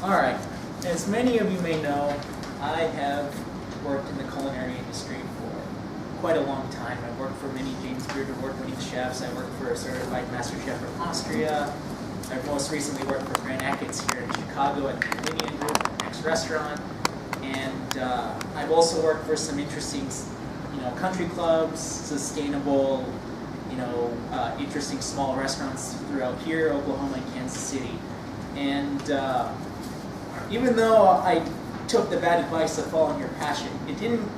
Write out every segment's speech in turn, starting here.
Alright, as many of you may know, I have worked in the culinary industry for quite a long time. I've worked for many James Beard award-winning chefs. I worked for a certified master chef from Austria. I've most recently worked for Grant Achatz here in Chicago at the Dominion Group, Next Restaurant. And I've also worked for some interesting, country clubs, sustainable, interesting small restaurants throughout here, Oklahoma and Kansas City. And even though I took the bad advice of following your passion, it didn't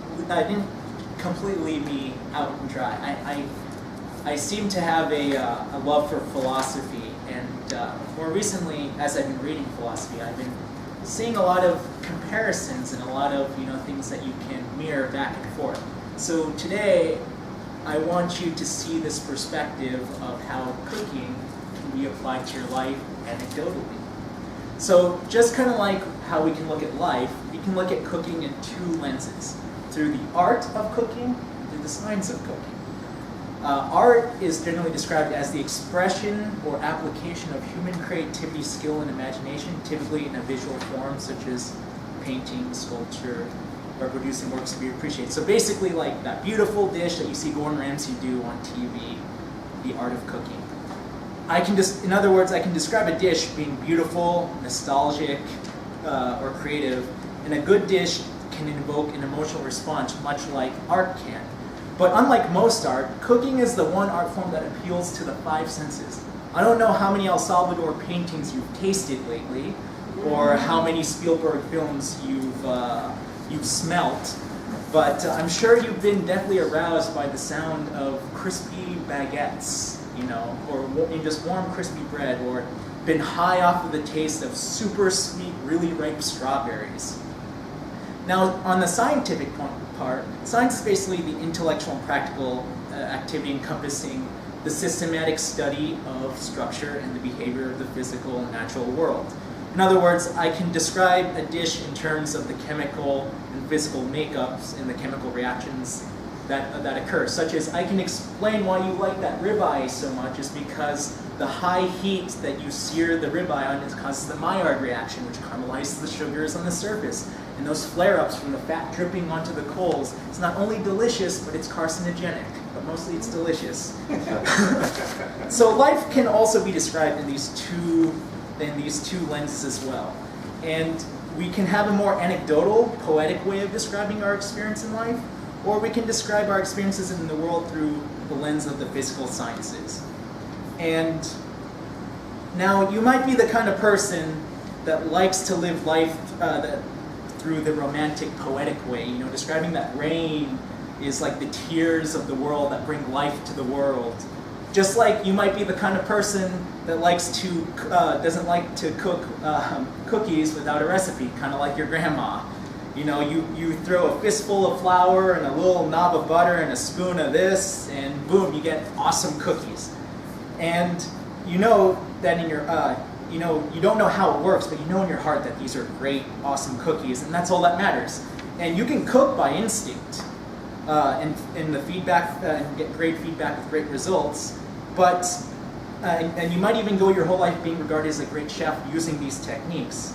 completely leave me out and dry. I seem to have a love for philosophy, and more recently, as I've been reading philosophy, I've been seeing a lot of comparisons and a lot of things that you can mirror back and forth. So today, I want you to see this perspective of how cooking can be applied to your life anecdotally. So just kind of like how we can look at life, we can look at cooking in two lenses, through the art of cooking and through the science of cooking. Art is generally described as the expression or application of human creativity, skill, and imagination, typically in a visual form such as painting, sculpture, or producing works to be appreciated. So basically like that beautiful dish that you see Gordon Ramsay do on TV, the art of cooking. In other words, I can describe a dish being beautiful, nostalgic, or creative, and a good dish can invoke an emotional response much like art can. But unlike most art, cooking is the one art form that appeals to the five senses. I don't know how many El Salvador paintings you've tasted lately, or how many Spielberg films you've smelt, but I'm sure you've been definitely aroused by the sound of crispy baguettes, or just warm crispy bread, or been high off of the taste of super sweet, really ripe strawberries. Now, on the scientific part, science is basically the intellectual and practical activity encompassing the systematic study of structure and the behavior of the physical and natural world. In other words, I can describe a dish in terms of the chemical and physical makeups and the chemical reactions that occur, such as I can explain why you like that ribeye so much is because the high heat that you sear the ribeye on causes the Maillard reaction, which caramelizes the sugars on the surface. And those flare-ups from the fat dripping onto the coals, it's not only delicious, but it's carcinogenic. But mostly it's delicious. So life can also be described in these two lenses as well. And we can have a more anecdotal, poetic way of describing our experience in life, or we can describe our experiences in the world through the lens of the physical sciences. And now you might be the kind of person that likes to live life through the romantic, poetic way, describing that rain is like the tears of the world that bring life to the world. Just like you might be the kind of person that doesn't like to cook cookies without a recipe, kind of like your grandma. You throw a fistful of flour and a little knob of butter and a spoon of this, and boom, you get awesome cookies. And you know that in your, you don't know how it works, but you know in your heart that these are great, awesome cookies, and that's all that matters. And you can cook by instinct, and the feedback, and get great feedback with great results. But and you might even go your whole life being regarded as a great chef using these techniques.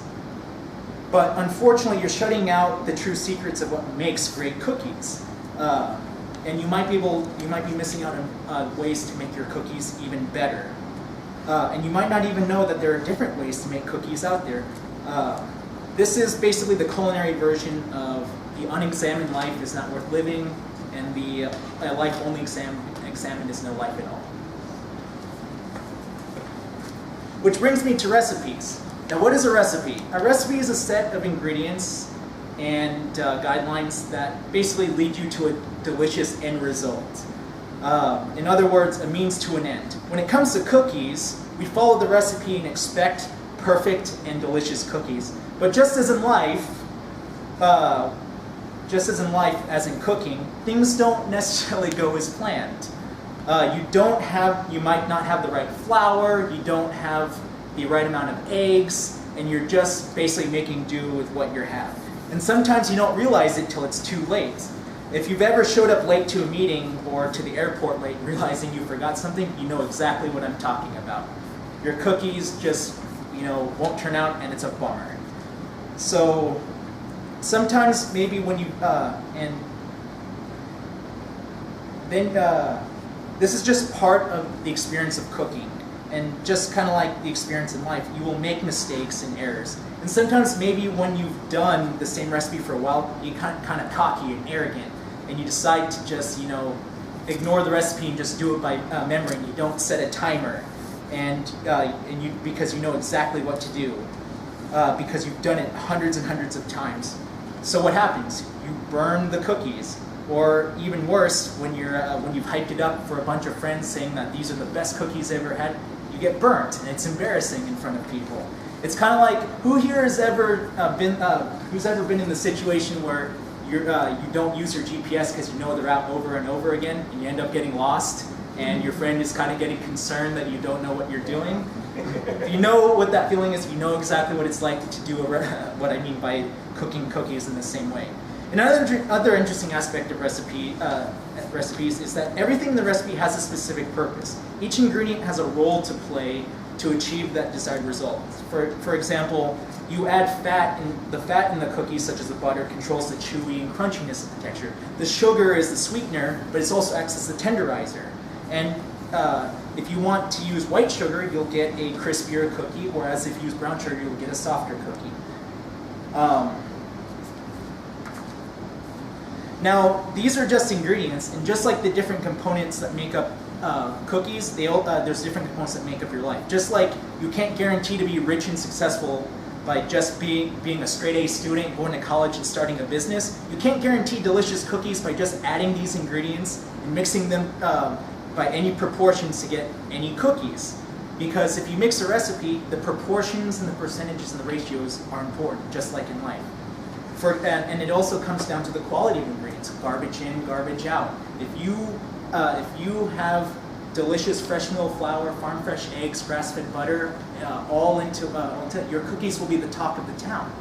But unfortunately, you're shutting out the true secrets of what makes great cookies. And you might be missing out on ways to make your cookies even better. And you might not even know that there are different ways to make cookies out there. This is basically the culinary version of the unexamined life is not worth living, and the life only examined is no life at all. Which brings me to recipes. Now, what is a recipe? A recipe is a set of ingredients and guidelines that basically lead you to a delicious end result. In other words, a means to an end. When it comes to cookies, we follow the recipe and expect perfect and delicious cookies. But just as in life, as in cooking, things don't necessarily go as planned. You might not have the right flour, you don't have the right amount of eggs, and you're just basically making do with what you have. And sometimes you don't realize it till it's too late. If you've ever showed up late to a meeting or to the airport late realizing you forgot something, you know exactly what I'm talking about. Your cookies just, won't turn out, and it's a bummer. So sometimes maybe when you, this is just part of the experience of cooking. And just kind of like the experience in life, you will make mistakes and errors. And sometimes maybe when you've done the same recipe for a while, you kind of cocky and arrogant, and you decide to just, ignore the recipe and just do it by memory. And you don't set a timer, because you know exactly what to do, because you've done it hundreds and hundreds of times. So what happens? You burn the cookies. Or even worse, when you've hyped it up for a bunch of friends saying that these are the best cookies they ever had, you get burnt, and it's embarrassing in front of people. It's kind of like, who here has ever been in the situation where you don't use your GPS because you know the route over and over again, and you end up getting lost, and your friend is kind of getting concerned that you don't know what you're doing? If you know what that feeling is, you know exactly what it's like to do what I mean by cooking cookies in the same way. Another interesting aspect of recipes is that everything in the recipe has a specific purpose. Each ingredient has a role to play to achieve that desired result. For example, you add fat, and the fat in the cookies, such as the butter, controls the chewy and crunchiness of the texture. The sugar is the sweetener, but it also acts as the tenderizer. And if you want to use white sugar, you'll get a crispier cookie, whereas if you use brown sugar, you'll get a softer cookie. Now, these are just ingredients, and just like the different components that make up cookies, there's different components that make up your life. Just like you can't guarantee to be rich and successful by just being a straight A student, going to college and starting a business, you can't guarantee delicious cookies by just adding these ingredients and mixing them by any proportions to get any cookies. Because if you mix a recipe, the proportions and the percentages and the ratios are important, just like in life. And it also comes down to the quality of ingredients, garbage in, garbage out. If you have delicious fresh mill flour, farm fresh eggs, grass-fed butter, all into your cookies will be the talk of the town.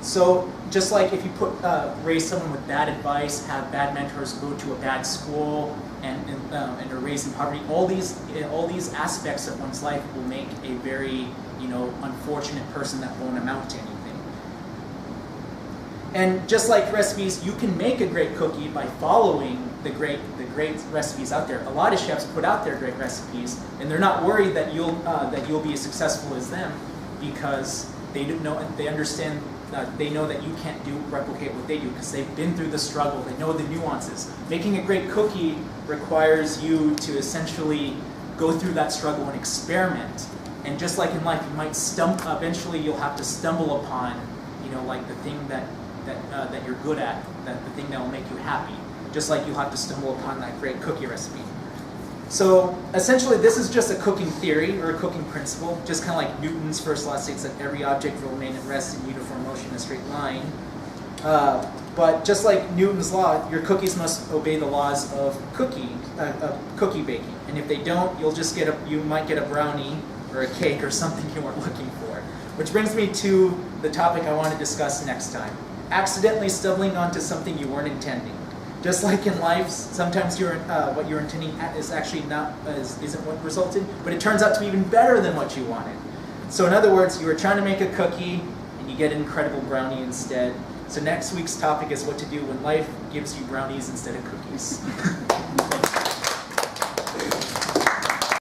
So just like if you raise someone with bad advice, have bad mentors, go to a bad school, and are raised in poverty, all these aspects of one's life will make a very unfortunate person that won't amount to anything. And just like recipes, you can make a great cookie by following the great recipes out there. A lot of chefs put out their great recipes, and they're not worried that you'll be as successful as them, because they understand. They know that you can't replicate what they do because they've been through the struggle. They know the nuances. Making a great cookie requires you to essentially go through that struggle and experiment. And just like in life, you might eventually you'll have to stumble upon, like the thing that you're good at, the thing that will make you happy. Just like you'll have to stumble upon that great cookie recipe. So essentially, this is just a cooking theory or a cooking principle, just kind of like Newton's first law states that every object will remain at rest in uniform motion in a straight line. But just like Newton's law, your cookies must obey the laws of cookie baking. And if they don't, you might get a brownie or a cake or something you weren't looking for. Which brings me to the topic I want to discuss next time: accidentally stumbling onto something you weren't intending. Just like in life, sometimes what you're intending is actually isn't what resulted, but it turns out to be even better than what you wanted. So in other words, you were trying to make a cookie and you get an incredible brownie instead. So next week's topic is what to do when life gives you brownies instead of cookies.